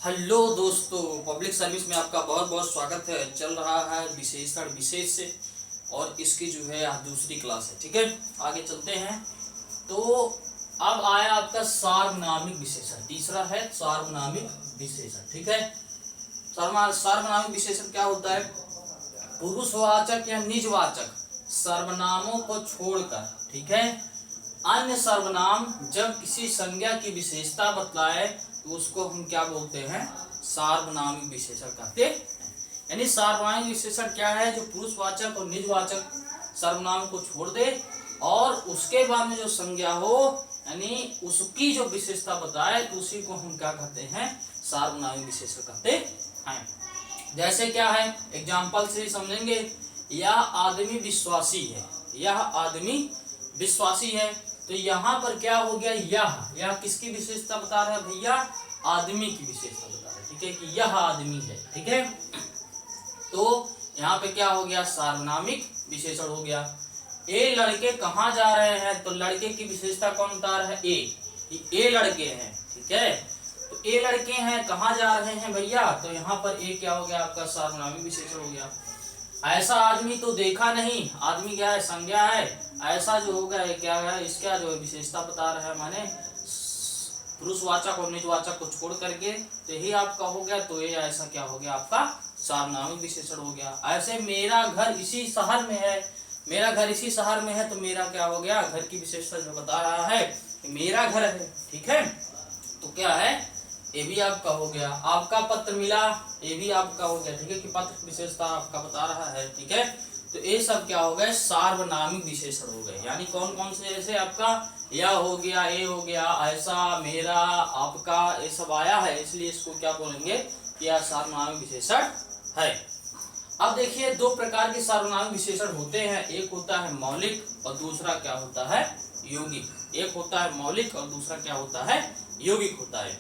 Hello दोस्तों, public service में आपका बहुत बहुत स्वागत है। चल रहा है विशेषण विशेष से और इसकी जो है आज दूसरी क्लास है। ठीक है, आगे चलते हैं। तो अब आया आपका सार्वनामिक विशेषण, तीसरा है सार्वनामिक विशेषण। ठीक है, सार्वनामिक विशेषण क्या होता है? पुरुषवाचक या निजवाचक सर्वनामों को छोड़कर, ठीक है, अन्य सर्वनाम जब किसी संज्ञा की विशेषता बतलाए तो उसको हम क्या बोलते हैं? सार्वनामिक विशेषण कहते हैं। यानी सार्वनामिक विशेषण क्या है? जो पुरुषवाचक और निजवाचक सर्वनाम को छोड़ दे और उसके बाद में जो संज्ञा हो, यानी उसकी जो विशेषता बताए तो उसी को हम क्या कहते हैं? सार्वनामिक विशेषण कहते हैं। जैसे क्या है, एग्जाम्पल से समझेंगे। यह आदमी विश्वासी है, यह आदमी विश्वासी है। तो यहाँ पर क्या हो गया? यह किसकी विशेषता बता रहा है भैया? आदमी की विशेषता बता रहा है। ठीक है, कि यह आदमी है। ठीक है, तो यहाँ पे क्या हो गया? सार्वनामिक विशेषण हो गया। ए लड़के कहाँ जा रहे हैं? तो लड़के की विशेषता कौन बता रहा है? ए लड़के हैं। ठीक है, तो ए लड़के हैं, कहाँ जा रहे हैं भैया? तो यहाँ पर ए क्या हो गया? आपका सार्वनामिक विशेषण हो गया। ऐसा आदमी तो देखा नहीं, आदमी क्या है? संज्ञा है। ऐसा जो हो गया क्या है? इसका जो विशेषता बता रहा है, माने पुरुषवाचक और निजवाचक को छोड़ करके, तो यही आपका हो गया। तो ये ऐसा क्या हो गया? आपका सार्वनामिक विशेषण हो गया। ऐसे मेरा घर इसी शहर में है, मेरा घर इसी शहर में है, तो मेरा क्या हो गया? घर की विशेषता जो बता रहा है मेरा घर है। ठीक है, तो क्या है? ये भी आपका हो गया। आपका पत्र मिला, ये भी आपका हो गया। ठीक है, कि पत्र की विशेषता आपका बता रहा है। ठीक है, तो ये सब क्या हो गए? सार्वनामिक विशेषण हो गए। यानी कौन कौन से? जैसे आपका यह हो गया, ये हो गया, ऐसा, मेरा, आपका, ये सब आया है, इसलिए इसको क्या बोलेंगे? कि यह सार्वनामिक विशेषण है। अब देखिए, दो प्रकार के सार्वनामिक विशेषण होते हैं। एक होता है मौलिक और दूसरा क्या होता है? यौगिक। एक होता है मौलिक और दूसरा क्या होता है? यौगिक होता है।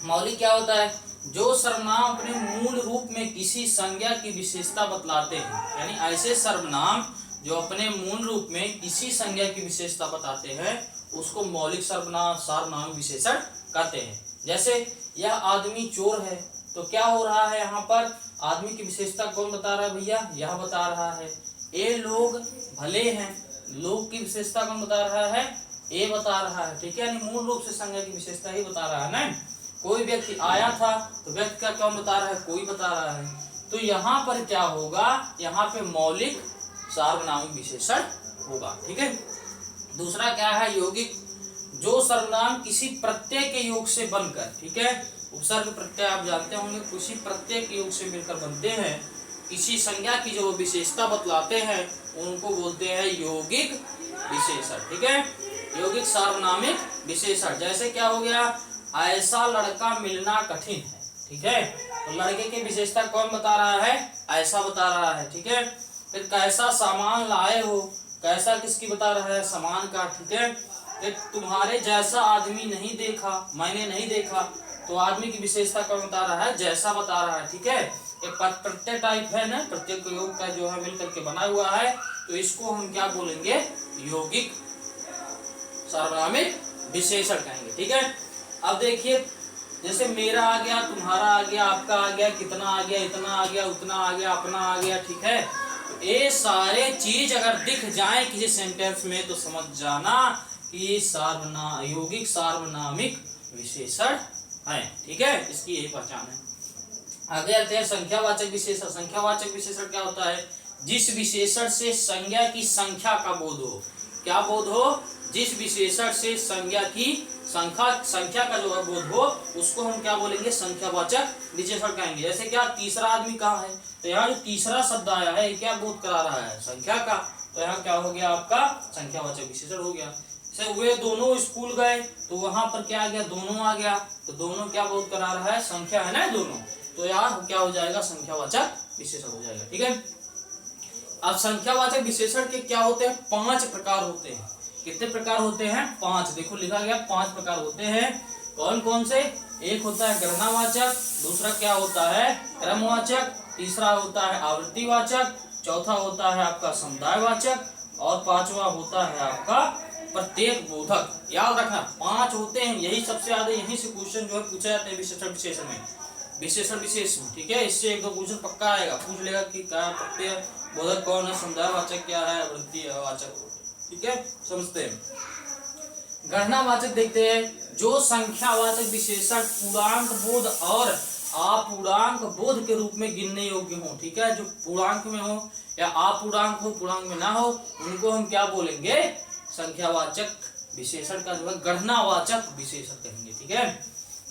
मौलिक क्या होता है? जो सर्वनाम अपने मूल रूप में किसी संज्ञा की विशेषता बतलाते हैं, यानी ऐसे सर्वनाम जो अपने मूल रूप में किसी संज्ञा की विशेषता बताते हैं, उसको मौलिक सार्वनामिक विशेषण कहते हैं। जैसे यह आदमी चोर है, तो क्या हो रहा है? यहाँ पर आदमी की विशेषता कौन बता रहा है भैया? यह बता रहा है। ये लोग भले हैं, लोग की विशेषता कौन बता रहा है? ये बता रहा है। ठीक है, यानी मूल रूप से संज्ञा की विशेषता ही बता रहा है ना। कोई व्यक्ति आया था, तो व्यक्ति का कौन बता रहा है? कोई बता रहा है। तो यहाँ पर क्या होगा? यहाँ पे मौलिक सार्वनामिक विशेषण होगा। ठीक है, दूसरा क्या है? यौगिक। जो सर्वनाम किसी प्रत्यय के योग से बनकर, ठीक है, उपसर्ग प्रत्यय आप जानते होंगे, किसी प्रत्यय के योग से मिलकर बनते हैं, किसी संज्ञा की जो विशेषता बतलाते हैं, उनको बोलते हैं यौगिक विशेषण। ठीक है, यौगिक सार्वनामिक विशेषण। जैसे क्या हो गया? ऐसा लड़का मिलना कठिन है। ठीक है, तो लड़के की विशेषता कौन बता रहा है? ऐसा बता रहा है। ठीक है, फिर कैसा सामान लाए हो? कैसा किसकी बता रहा है? सामान का। ठीक है, फिर तुम्हारे जैसा आदमी नहीं देखा, मैंने नहीं देखा, तो आदमी की विशेषता कौन बता रहा है? जैसा बता रहा है। ठीक है, एक प्रत्यय टाइप है ना, प्रत्यय योग का जो है मिलकर के बना हुआ है, तो इसको हम क्या बोलेंगे? यौगिक सार्वनामिक विशेषण कहेंगे। ठीक है, अब देखिए, जैसे मेरा आ गया, तुम्हारा आ गया, आपका आ गया, कितना आ गया, इतना आ गया, उतना आ गया, अपना आ गया। ठीक है, तो ये सारे चीज अगर दिख जाए किसी सेंटेंस में तो समझ जाना कि ये यौगिक सार्वनामिक विशेषण है। ठीक है, इसकी यही पहचान है। आगे आते हैं संख्यावाचक विशेषण। संख्यावाचक विशेषण क्या होता है? जिस विशेषण से संज्ञा की संख्या का बोध हो। क्या बोध हो? जिस विशेषण से संज्ञा की संख्या का जो बोध हो, उसको हम क्या बोलेंगे? संख्यावाचक विशेषण कहेंगे। जैसे क्या? तीसरा आदमी कहाँ है? तो यहाँ जो तीसरा शब्द आया है, क्या बोध करा रहा है? संख्या का। तो यहाँ क्या हो गया? आपका संख्यावाचक विशेषण हो गया। जैसे वे दोनों स्कूल गए, तो वहां पर क्या आ गया? दोनों आ गया। तो दोनों क्या बोध करा रहा है? संख्या है ना दोनों, तो यहाँ क्या हो जाएगा? संख्यावाचक विशेषण हो जाएगा। ठीक है, अब संख्यावाचक विशेषण के क्या होते हैं? 5 प्रकार होते हैं। कितने प्रकार होते हैं? 5। देखो लिखा गया 5 प्रकार होते हैं। कौन कौन से? एक होता है गणनावाचक, दूसरा क्या होता है? क्रमवाचक, तीसरा होता है आवृत्तिवाचक, चौथा होता है आपका समुदायवाचक, और पांचवा होता है आपका प्रत्येक बोधक। याद रखना 5 होते हैं, यही सबसे ज्यादा, यहीं से क्वेश्चन जो है पूछा जाता है विशेषण में। विशेषण विशेष में, ठीक है। इससे 1-2 क्वेश्चन पक्का आएगा, पूछ लेगा कि क्या प्रत्यय बोधक कौन है, समुदायवाचक क्या है, आवृत्ति वाचक, ठीक है। समझते हैं। गणनावाचक देखते हैं। जो संख्यावाचक विशेषण पूर्णांक बोध और अपूर्णांक बोध के रूप में गिनने योग्य हो, ठीक है। जो पूर्णांक में हो या अपूर्णांक हो, पूर्णांक में ना हो, उनको हम क्या बोलेंगे, संख्यावाचक विशेषण का जो है गणनावाचक विशेषण कहेंगे, ठीक है।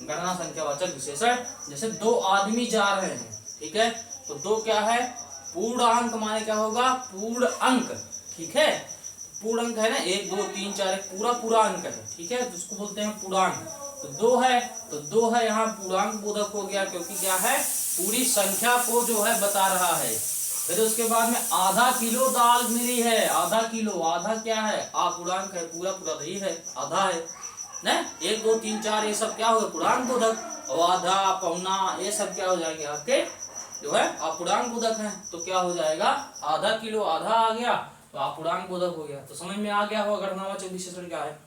गणना संख्यावाचक विशेषण, जैसे 2 आदमी जा रहे हैं, ठीक है, तो 2 क्या है, पूर्णांक माने क्या होगा, पूर्ण अंक, ठीक है। पूर्ण अंक है ना, 1 2 3 4 एक पूरा अंक है, ठीक है, तो उसको बोलते हैं पूर्णांक। तो 2 है, तो 2 है यहाँ पूर्णांक बोधक हो गया, क्योंकि क्या है, पूरी संख्या को जो है बता रहा है। फिर उसके बाद में आधा किलो दाल मिली है, आधा किलो, आधा क्या है, अपूर्णांक है, पूरा नहीं है, आधा है ना। 1 2 3 4 ये सब क्या होगा, पूर्णांक बोधक, और आधा पौना ये सब क्या हो जाएंगे, आपके जो है अपूर्णांक बोधक है। तो क्या हो जाएगा, आधा किलो, आधा आ गया तो अपूर्णांक बोधक हो गया। तो समझ में आ गया होगा गणनावाचक विशेषण क्या है।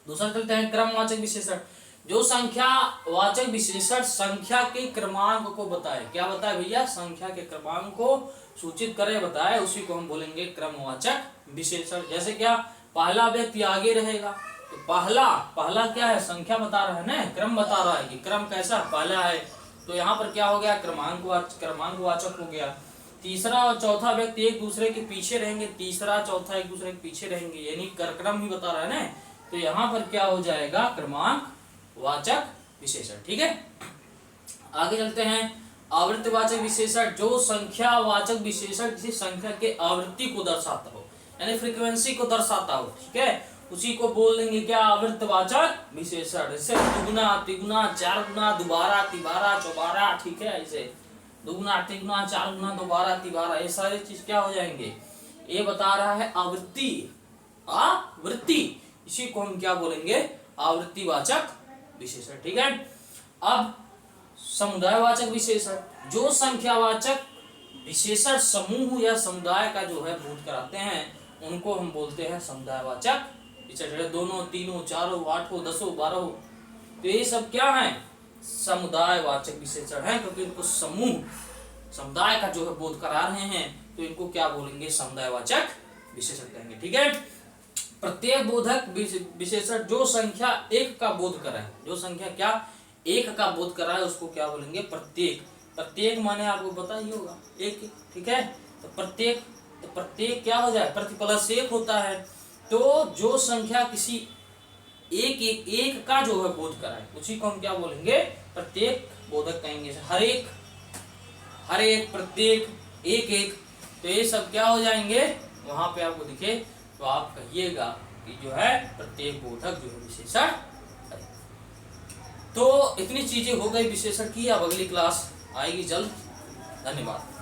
दूसरा चलते हैं क्रमवाचक विशेषण। जो संख्यावाचक विशेषण संख्या के क्रमांक को बताए, क्या बताए भैया, संख्या के क्रमांक को सूचित करे, बताए, उसी को हम बोलेंगे क्रमवाचक विशेषण। जैसे क्या, पहला व्यक्ति आगे रहेगा, तो पहला क्या है, संख्या बता रहा है ना, क्रम बता रहा है कि क्रम कैसा पहला है, तो यहाँ पर क्या हो गया, क्रमांकवाचक हो गया। तीसरा और चौथा व्यक्ति एक दूसरे के पीछे रहेंगे, तीसरा चौथा एक दूसरे के पीछे रहेंगे, यानी क्रम ही बता रहा है ना, तो यहाँ पर क्या हो जाएगा, क्रमांकवाचक विशेषण, ठीक है। आगे चलते हैं, आवृत्तिवाचक विशेषण। जो संख्यावाचक विशेषण किसी संख्या के आवृत्ति को दर्शाता हो, यानी फ्रीक्वेंसी को दर्शाता हो, ठीक है, उसी को बोल देंगे क्या, आवृत्तिवाचक विशेषण। जैसे दुगुना, तिगुना, 4 गुना, दोबारा, तिबारा, चौबारा, ठीक है, ऐसे दुगुना, तिगुना, 4 गुना, दोबारा, तिबारा, ये सारी चीज क्या हो जाएंगे, ये बता रहा है आवृत्ति, इसी को हम क्या बोलेंगे, आवृत्तिवाचक विशेषण, ठीक है। अब समुदायवाचक विशेषण। जो संख्यावाचक विशेषण समूह या समुदाय का जो है बोध कराते हैं, उनको हम बोलते हैं समुदायवाचक विशेषण। 2 3 4 8 10 12, तो ये सब क्या है, समुदायवाचक विशेषण है, क्योंकि इनको समुदाय का जो है बोध करा रहे हैं, तो इनको क्या बोलेंगे, समुदायवाचक विशेषण कहेंगे, ठीक है। प्रत्येक बोधक विशेषण। जो संख्या 1 का बोध कराए, जो संख्या क्या 1 का बोध कराए, उसको क्या बोलेंगे, प्रत्येक माने आपको पता ही होगा, 1, ठीक है। तो प्रत्येक क्या हो जाए, प्रति प्लस 1 होता है। तो जो संख्या किसी एक का जो है बोध कराए, उसी को हम क्या बोलेंगे, प्रत्येक बोधक कहेंगे। हर एक, प्रत्येक, एक, तो ये सब क्या हो जाएंगे, वहां पे आपको दिखे तो आप कहिएगा कि जो है प्रत्येक बोधक जो है विशेषण है। तो इतनी चीजें हो गई विशेषण की। अब अगली क्लास आएगी जल्द। धन्यवाद।